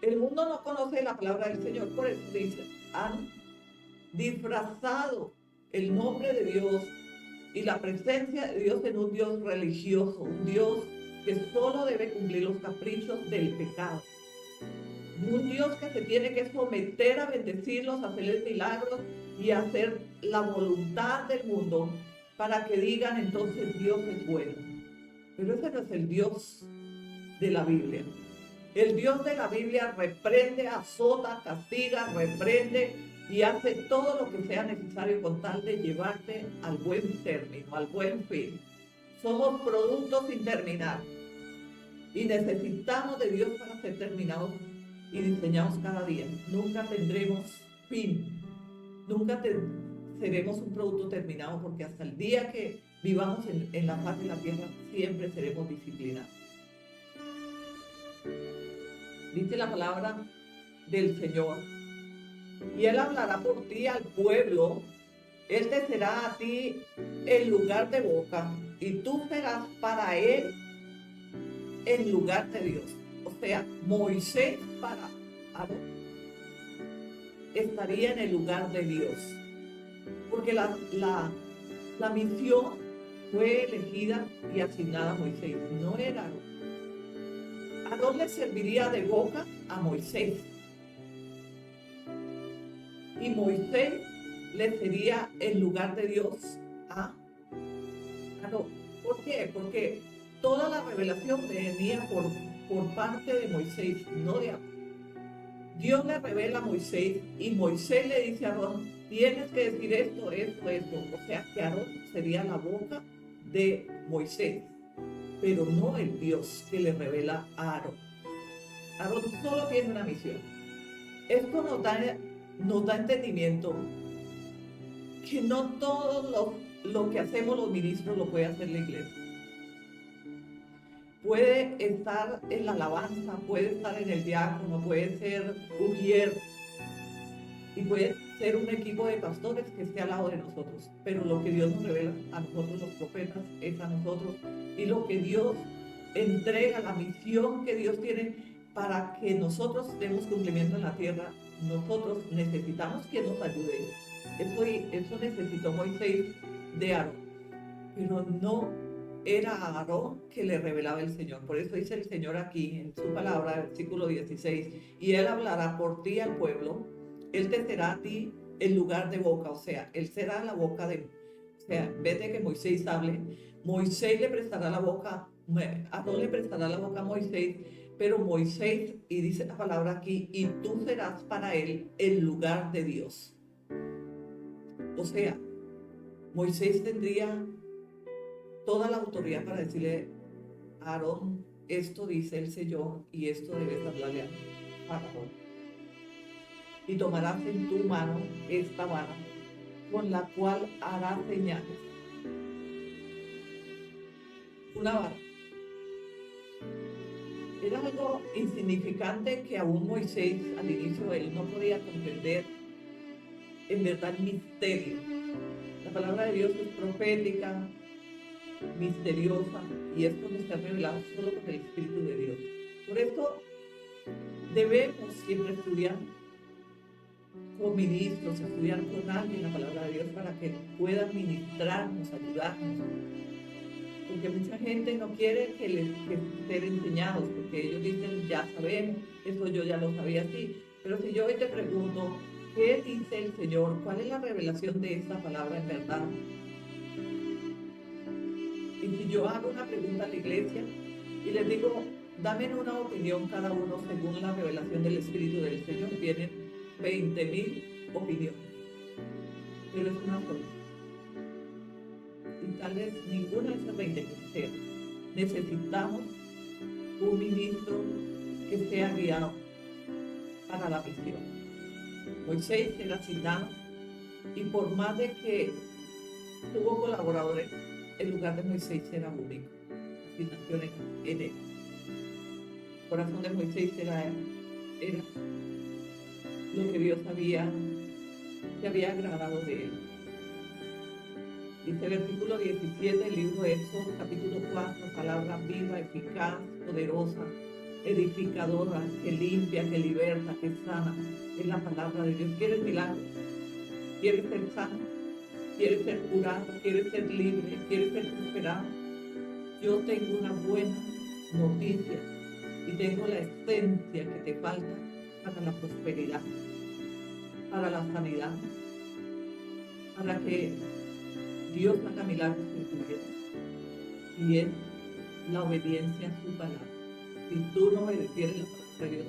El mundo no conoce la palabra del Señor, por eso dice, han disfrazado el nombre de Dios y la presencia de Dios en un Dios religioso, un Dios que solo debe cumplir los caprichos del pecado. Un Dios que se tiene que someter a bendecirlos, a hacerles milagros y a hacer la voluntad del mundo para que digan entonces Dios es bueno. Pero ese no es el Dios de la Biblia. El Dios de la Biblia reprende, azota, castiga, reprende y hace todo lo que sea necesario con tal de llevarte al buen término, al buen fin. Somos productos sin terminar y necesitamos de Dios para ser terminados y diseñados cada día. Nunca tendremos fin, nunca seremos un producto terminado, porque hasta el día que vivamos en la faz de la tierra siempre seremos disciplinados. Dice la palabra del Señor: y Él hablará por ti al pueblo Él te será a ti el lugar de boca y tú serás para él el lugar de Dios. O sea, Moisés para Aarón estaría en el lugar de Dios. Porque la misión fue elegida y asignada a Moisés, no era Aarón. Aarón le serviría de boca a Moisés. Y Moisés le sería el lugar de Dios a Aarón. ¿Por qué? Porque toda la revelación venía por parte de Moisés, no de Aarón. Dios le revela a Moisés y Moisés le dice a Aarón, tienes que decir esto, esto, esto. O sea, que Aarón sería la boca de Moisés, pero no el Dios que le revela a Aarón. Aarón solo tiene una misión. Esto nos da entendimiento que no todo lo que hacemos los ministros lo puede hacer la iglesia. Puede estar en la alabanza, puede estar en el diácono, puede ser ujier y puede ser un equipo de pastores que esté al lado de nosotros. Pero lo que Dios nos revela a nosotros los profetas es a nosotros, y lo que Dios entrega, la misión que Dios tiene para que nosotros demos cumplimiento en la tierra, nosotros necesitamos que nos ayude. Eso necesitó Moisés de Aarón, pero no era a Aarón que le revelaba el Señor. Por eso dice el Señor aquí en su palabra, versículo 16, y él hablará por ti al pueblo, él te será a ti el lugar de boca, o sea, él será la boca de, o sea, en vez de que Moisés hable, Moisés le prestará la boca, Aarón le prestará la boca a Moisés, pero Moisés, y dice la palabra aquí, y tú serás para él el lugar de Dios. O sea, Moisés tendría toda la autoridad para decirle a Aarón, esto dice el Señor y esto debes hablarle a Aarón. Y tomarás en tu mano esta vara, con la cual harás señales. Una vara. Era algo insignificante que aún Moisés al inicio él no podía comprender en verdad el misterio. La palabra de Dios es profética, misteriosa, y esto nos está revelado solo con el Espíritu de Dios. Por esto debemos siempre estudiar con ministros, estudiar con alguien la palabra de Dios para que pueda ministrarnos, ayudarnos. Porque mucha gente no quiere que ser enseñados, porque ellos dicen, ya sabemos, eso yo ya lo sabía así. Pero si yo hoy te pregunto, ¿qué dice el Señor? ¿Cuál es la revelación de esta palabra en verdad? Y si yo hago una pregunta a la iglesia y les digo, dame una opinión cada uno según la revelación del Espíritu del Señor, vienen 20,000 opiniones, pero es una sola. Y tal vez ninguna de esas 20,000 sea. Necesitamos un ministro que sea guiado para la misión. Moisés era asignado, y por más de que tuvo colaboradores, el lugar de Moisés era único. Asignación en él. El corazón de Moisés era lo que Dios se había agradado de él. Dice versículo 17 del libro de Éxodo, capítulo 4, palabra viva, eficaz, poderosa, edificadora, que limpia, que liberta, que sana. Es la palabra de Dios. ¿Quieres milagros? ¿Quieres ser sano? ¿Quieres ser curado? ¿Quieres ser libre? ¿Quieres ser prosperado? Yo tengo una buena noticia y tengo la esencia que te falta para la prosperidad, para la sanidad, para que Dios haga milagros en tu vida. Y es la obediencia a su palabra. Si tú no obedecieres la palabra de Dios,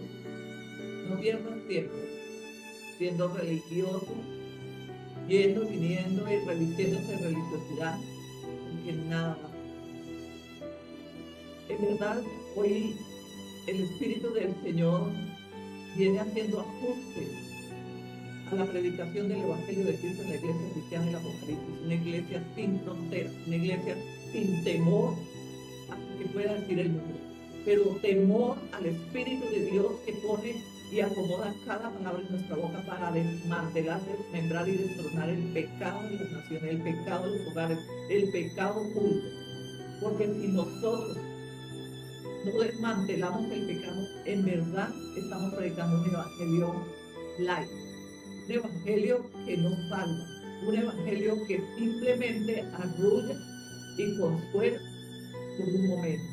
no pierdas tiempo siendo religioso, yendo, viniendo y revistiéndose de religiosidad, porque nada va. En verdad, hoy el Espíritu del Señor viene haciendo ajustes a la predicación del Evangelio de Cristo en la iglesia cristiana del Apocalipsis, una iglesia sin fronteras, una iglesia sin temor a lo que pueda decir el mundo, pero temor al Espíritu de Dios que pone y acomoda cada palabra en nuestra boca para desmantelar, desmembrar y destronar el pecado de las naciones, el pecado de los hogares, el pecado oculto. Porque si nosotros no desmantelamos el pecado, en verdad estamos predicando un evangelio light, un evangelio que nos salva, un evangelio que simplemente arrulla y consuela por un momento.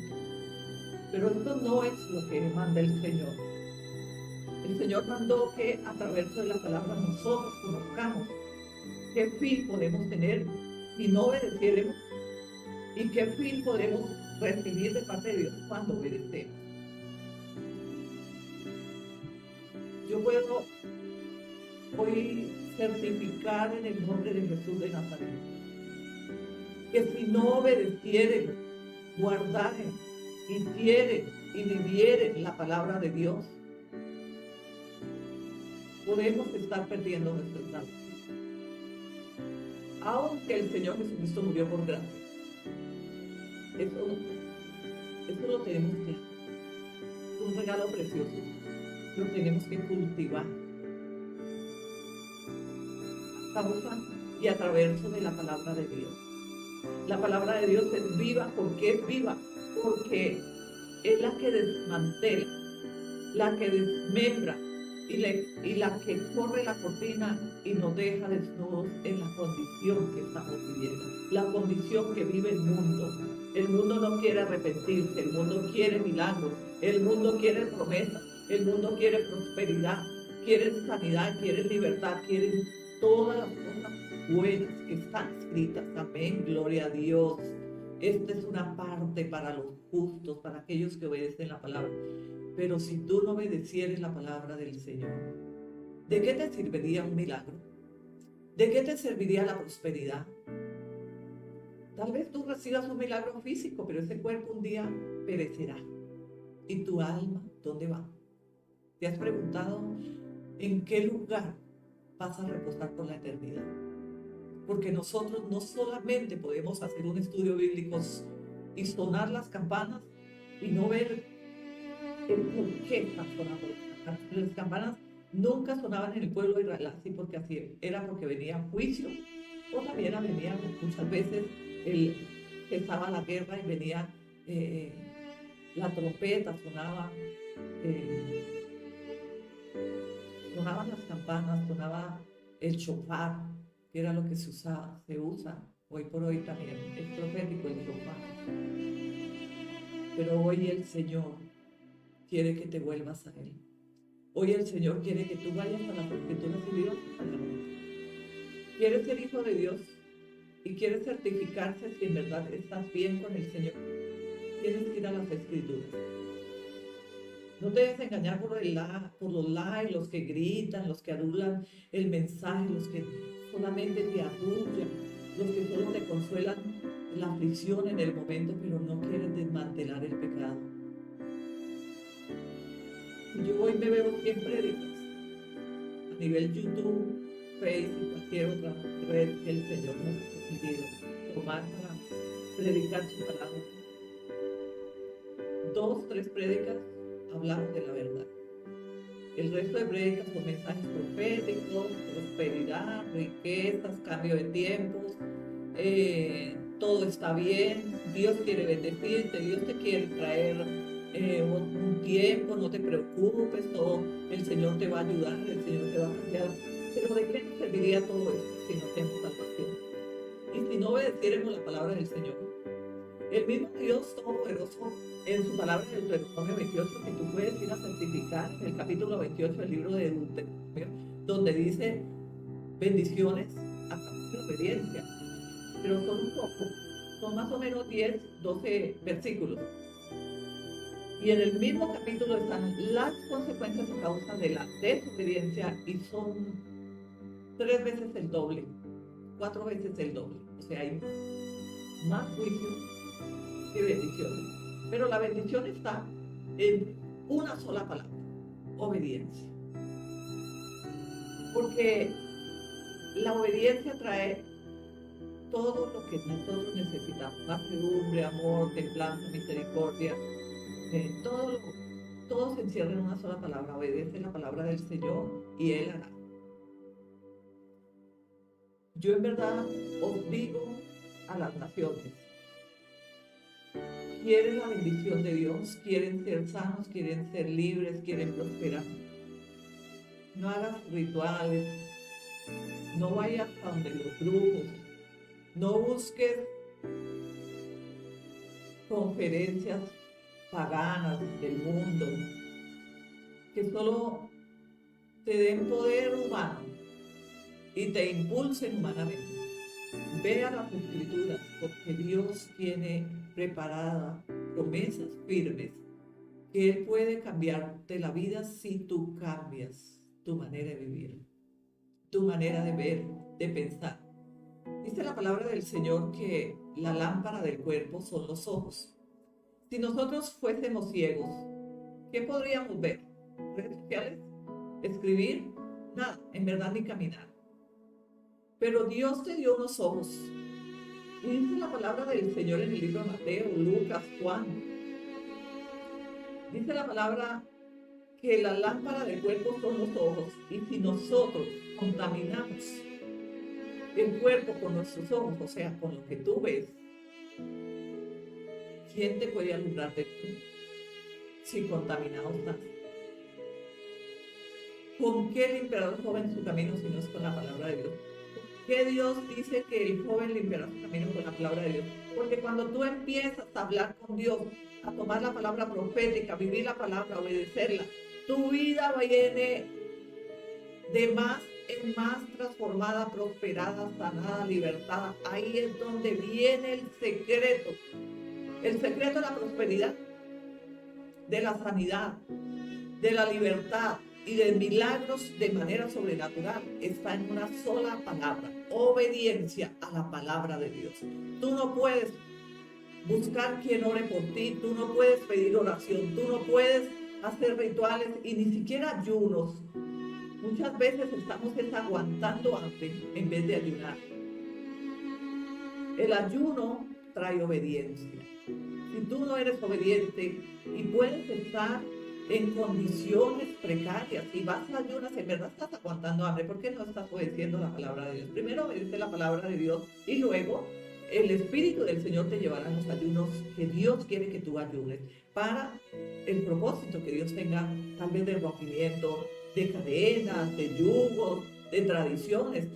Pero esto no es lo que manda el Señor. El Señor mandó que a través de la palabra nosotros conozcamos qué fin podemos tener si no obedeciéramos y qué fin podemos recibir de parte de Dios cuando obedecemos. Yo puedo hoy certificar en el nombre de Jesús de Nazaret que si no obedecieren, guardaren, hicieren y vivieren la palabra de Dios, podemos estar perdiendo nuestro alma. Aunque el Señor Jesucristo murió por gracia, eso lo tenemos que, es un regalo precioso, lo tenemos que cultivar a causa y a través de la palabra de Dios. La palabra de Dios es viva. ¿Por qué es viva? Porque es la que desmantela, la que desmembra y la que corre la cortina y nos deja desnudos en la condición que estamos viviendo, la condición que vive el mundo. El mundo no quiere arrepentirse, el mundo quiere milagros, el mundo quiere promesas, el mundo quiere prosperidad, quiere sanidad, quiere libertad, quiere todas las cosas buenas que están escritas. Amén, gloria a Dios. Esta es una parte para los justos, para aquellos que obedecen la palabra. Pero si tú no obedecieres la palabra del Señor, ¿de qué te serviría un milagro? ¿De qué te serviría la prosperidad? Tal vez tú recibas un milagro físico, pero ese cuerpo un día perecerá. ¿Y tu alma dónde va? ¿Te has preguntado en qué lugar vas a reposar por la eternidad? Porque nosotros no solamente podemos hacer un estudio bíblico y sonar las campanas y no ver el por qué están sonando las campanas. Las campanas nunca sonaban en el pueblo de Israel así porque así era, porque venía juicio, o también venía muchas veces estaba la guerra y venía la trompeta, sonaban las campanas, sonaba el shofar, que era lo que se usa hoy por hoy también, es profético el shofar. Pero hoy el Señor quiere que te vuelvas a Él. Hoy el Señor quiere que tú vayas a las Escrituras y Dios. ¿Quieres ser hijo de Dios y quieres certificarse si en verdad estás bien con el Señor? Tienes que ir a las Escrituras. No te dejes engañar por los likes, los que gritan, los que adulan el mensaje, los que solamente te arrullan, los que solo te consuelan la aflicción en el momento, pero no quieren desmantelar el pecado. Yo hoy me veo siempre a nivel YouTube, Facebook, cualquier otra red que el Señor nos ha permitido tomar para predicar su palabra. 2, 3 prédicas hablamos de la verdad. El resto de prédicas son mensajes proféticos, prosperidad, riquezas, cambio de tiempos, todo está bien, Dios quiere bendecirte, Dios te quiere traer un tiempo, no te preocupes, todo, el Señor te va a ayudar, el Señor te va a cambiar. Pero ¿de qué nos serviría todo esto si no tenemos salvación? Y si no obedeciéramos la palabra del Señor. El mismo Dios Todopoderoso, en su palabra en el Deuteronomio 28, que tú puedes ir a certificar, en el capítulo 28 del libro de Deuteronomio, donde dice bendiciones a causa de la obediencia. Pero son un poco, son más o menos 10, 12 versículos. Y en el mismo capítulo están las consecuencias a causa de la desobediencia y son 3 veces el doble, 4 veces el doble. O sea, hay más juicio que bendiciones. Pero la bendición está en una sola palabra: obediencia. Porque la obediencia trae todo lo que nosotros necesitamos: mansedumbre, amor, templanza, misericordia, todo todo se encierra en una sola palabra: obedece la palabra del Señor y Él hará. Yo en verdad os digo a las naciones: quieren la bendición de Dios, quieren ser sanos, quieren ser libres, quieren prosperar. No hagas rituales, no vayas a donde los brujos, no busques conferencias paganas del mundo que solo te den poder humano y te impulsen humanamente. Ve a las Escrituras, porque Dios tiene preparadas promesas firmes que Él puede cambiarte la vida si tú cambias tu manera de vivir, tu manera de ver, de pensar. Dice la palabra del Señor que la lámpara del cuerpo son los ojos. Si nosotros fuésemos ciegos, ¿qué podríamos ver? ¿Redes sociales? ¿Escribir? Nada, en verdad, ni caminar. Pero Dios te dio unos ojos. Y dice la palabra del Señor en el libro de Mateo, Lucas, Juan. Dice la palabra que la lámpara del cuerpo son los ojos. Y si nosotros contaminamos el cuerpo con nuestros ojos, o sea, con lo que tú ves, ¿quién te puede alumbrar de ti si contaminado estás? ¿Con qué limpiará el joven su camino si no es con la palabra de Dios? ¿Por qué Dios dice que el joven limpiará su camino con la palabra de Dios? Porque cuando tú empiezas a hablar con Dios, a tomar la palabra profética, a vivir la palabra, a obedecerla, tu vida viene de más en más transformada, prosperada, sanada, libertada. Ahí es donde viene el secreto de la prosperidad, de la sanidad, de la libertad y de milagros de manera sobrenatural. Está en una sola palabra: obediencia a la palabra de Dios. Tú no puedes buscar quien ore por ti, tú no puedes pedir oración, tú no puedes hacer rituales y ni siquiera ayunos. Muchas veces estamos aguantando hambre en vez de ayunar. El ayuno trae obediencia. Si tú no eres obediente y puedes estar en condiciones precarias y vas a ayunas, en verdad estás aguantando hambre, ¿por qué no estás obedeciendo la palabra de Dios? Primero obedece la palabra de Dios y luego el Espíritu del Señor te llevará a los ayunos que Dios quiere que tú ayunes para el propósito que Dios tenga, tal vez de rompimiento de cadenas, de yugos, de tradiciones.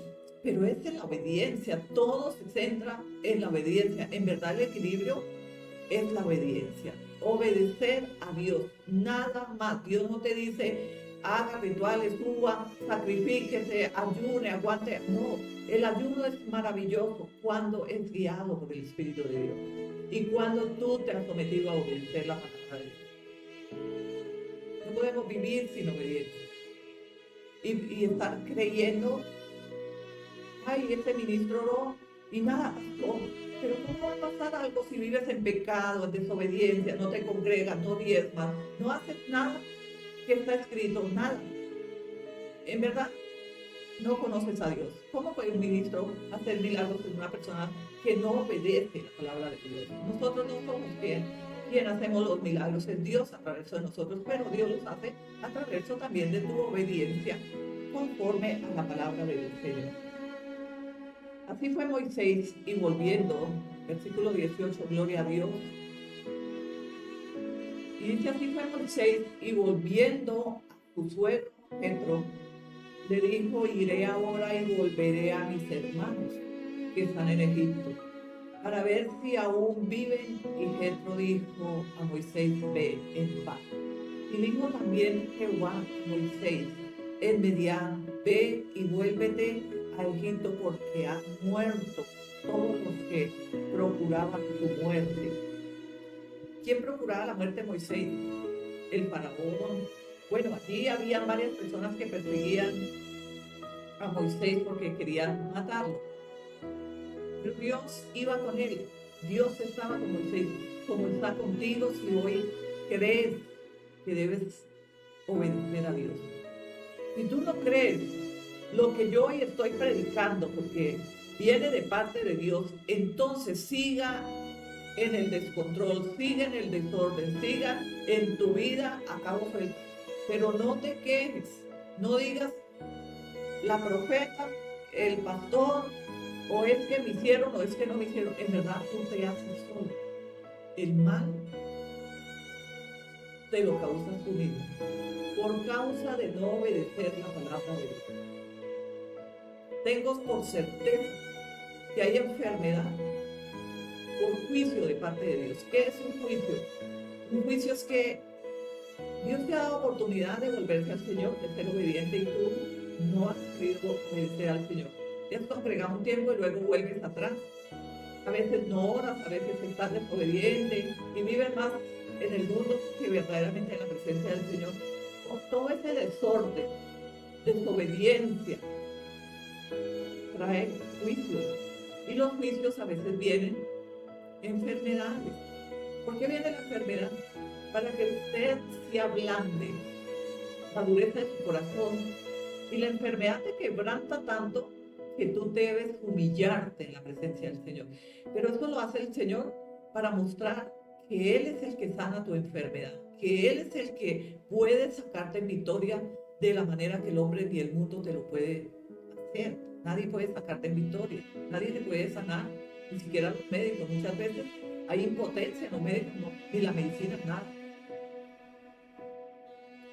Pero es en la obediencia, todo se centra en la obediencia. En verdad el equilibrio es la obediencia, obedecer a Dios, nada más. Dios no te dice haga rituales, suba, sacrifíquese, ayune, aguante. No, el ayuno es maravilloso cuando es guiado por el Espíritu de Dios y cuando tú te has sometido a obedecer la palabra de Dios. No podemos vivir sin obediencia y estar creyendo: ay, este ministro oró y nada pasó. Pero ¿cómo va a pasar algo si vives en pecado, en desobediencia, no te congregas, no diezmas, no haces nada que está escrito, nada? En verdad, no conoces a Dios. ¿Cómo puede un ministro hacer milagros en una persona que no obedece la palabra de Dios? Nosotros no somos quien hacemos los milagros, es Dios a través de nosotros, pero Dios los hace a través también de tu obediencia conforme a la palabra del Señor. Así fue Moisés, y volviendo, versículo 18, gloria a Dios. Y dice: así fue Moisés, y volviendo a su suegro Jetro, le dijo: iré ahora y volveré a mis hermanos que están en Egipto, para ver si aún viven. Y Jetro dijo a Moisés: ve en paz. Y dijo también Jehová a Moisés en Midian: ve y vuélvete a Egipto, porque han muerto todos los que procuraban tu muerte. ¿Quién procuraba la muerte de Moisés? El faraón. Bueno, allí había varias personas que perseguían a Moisés porque querían matarlo. Pero Dios iba con él. Dios estaba con Moisés, como está contigo si hoy crees que debes obedecer a Dios. Si tú no crees lo que yo hoy estoy predicando, porque viene de parte de Dios, entonces siga en el descontrol, siga en el desorden, siga en tu vida a cabo suelto. Pero no te quejes, no digas la profeta, el pastor, o es que me hicieron o es que no me hicieron. En verdad tú te haces solo. El mal te lo causas tú mismo, por causa de no obedecer la palabra de Dios. Tengo por certeza que hay enfermedad por juicio de parte de Dios. ¿Qué es un juicio? Un juicio es que Dios te ha dado oportunidad de volverse al Señor, de ser obediente, y tú no has querido obedecer al Señor. Te has congregado un tiempo y luego vuelves atrás. A veces no oras, a veces estás desobediente y vives más en el mundo que verdaderamente en la presencia del Señor. Con todo ese desorden, desobediencia, trae juicios. Y los juicios a veces vienen enfermedades. ¿Por qué viene la enfermedad? Para que usted se ablande la dureza de su corazón. Y la enfermedad te quebranta tanto que tú debes humillarte en la presencia del Señor. Pero eso lo hace el Señor para mostrar que Él es el que sana tu enfermedad, que Él es el que puede sacarte en victoria de la manera que el hombre ni el mundo te lo puede hacer. Nadie puede sacarte en victoria, nadie te puede sanar, ni siquiera los médicos. Muchas veces hay impotencia en los médicos, no, ni la medicina, nada.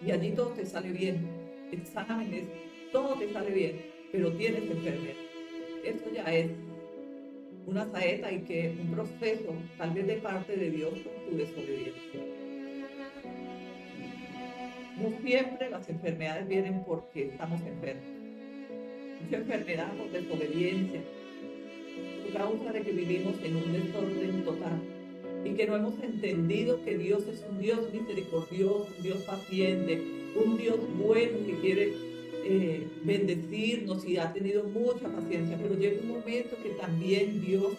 Y allí todo te sale bien, exámenes, todo te sale bien, pero tienes enfermedad. Esto ya es una saeta y que un proceso, tal vez de parte de Dios, por tu desobediencia. No siempre las enfermedades vienen porque estamos enfermos. Mucha enfermedad por desobediencia, por causa de que vivimos en un desorden total y que no hemos entendido que Dios es un Dios misericordioso, un Dios paciente, un Dios bueno que quiere bendecirnos y ha tenido mucha paciencia, pero llega un momento que también Dios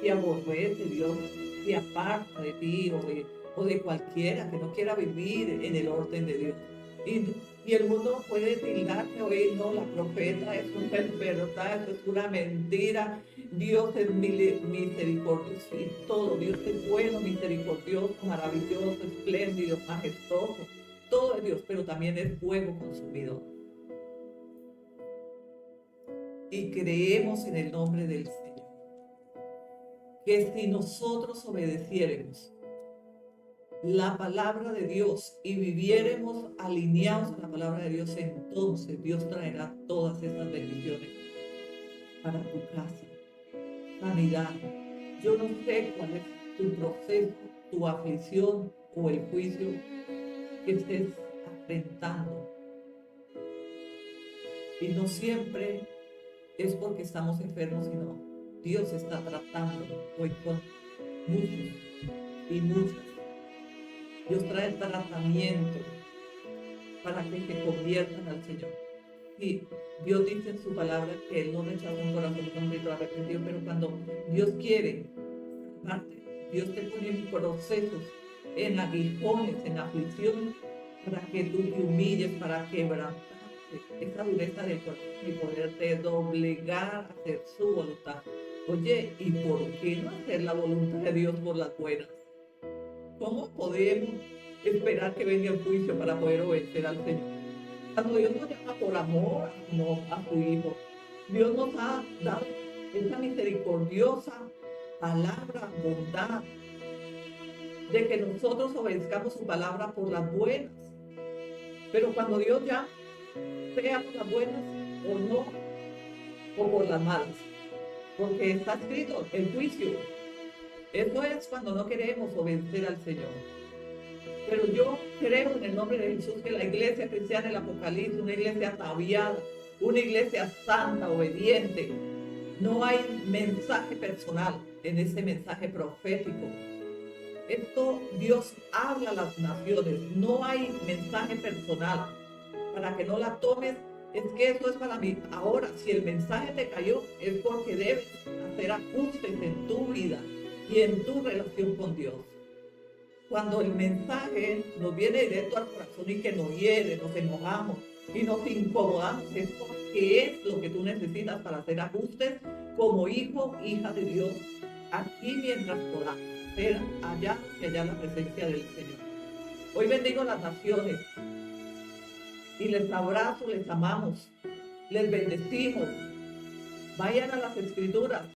te aborrece, Dios te aparta de ti o de cualquiera que no quiera vivir en el orden de Dios. Y el mundo puede tildarte hoy, no, la profeta es una enfermedad, es una mentira. Dios es misericordioso y todo. Dios es bueno, misericordioso, maravilloso, espléndido, majestuoso. Todo es Dios, pero también es fuego consumidor. Y creemos en el nombre del Señor que si nosotros obedeciéremos la palabra de Dios y viviéremos alineados a la palabra de Dios, entonces Dios traerá todas estas bendiciones para tu casa. Sanidad. Yo no sé cuál es tu proceso, tu aflicción o el juicio que estés enfrentando. Y no siempre es porque estamos enfermos, sino Dios está tratando hoy con muchos y muchas. Dios trae tratamiento para que se conviertan al Señor. Y Dios dice en su palabra que Él no rechaza un corazón contrito arrepentido, pero cuando Dios quiere salvarte, Dios te pone en procesos, en aguijones, en aflicción, para que tú te humilles, para quebrantarte esa dureza del corazón y poderte doblegar a hacer su voluntad. Oye, ¿y por qué no hacer la voluntad de Dios por las buenas? ¿Cómo podemos esperar que venga el juicio para poder obedecer al Señor? Cuando Dios nos llama por amor a su Hijo, Dios nos ha dado esa misericordiosa palabra, bondad, de que nosotros obedezcamos su palabra por las buenas. Pero cuando Dios ya sea por las buenas o no, o por las malas, porque está escrito el juicio. Eso es cuando no queremos obedecer al Señor. Pero yo creo en el nombre de Jesús que la iglesia cristiana del Apocalipsis, una iglesia ataviada, una iglesia santa, obediente, no hay mensaje personal en ese mensaje profético. Esto Dios habla a las naciones, no hay mensaje personal. Para que no la tomes, es que eso es para mí. Ahora, si el mensaje te cayó, es porque debes hacer ajustes en tu vida y en tu relación con Dios. Cuando el mensaje nos viene directo al corazón y que nos hiere, nos enojamos y nos incomodamos, es porque es lo que tú necesitas para hacer ajustes como hijo, hija de Dios, aquí mientras podamos. ser allá que allá la presencia del Señor. Hoy bendigo las naciones y les abrazo, les amamos, les bendecimos. Vayan a las escrituras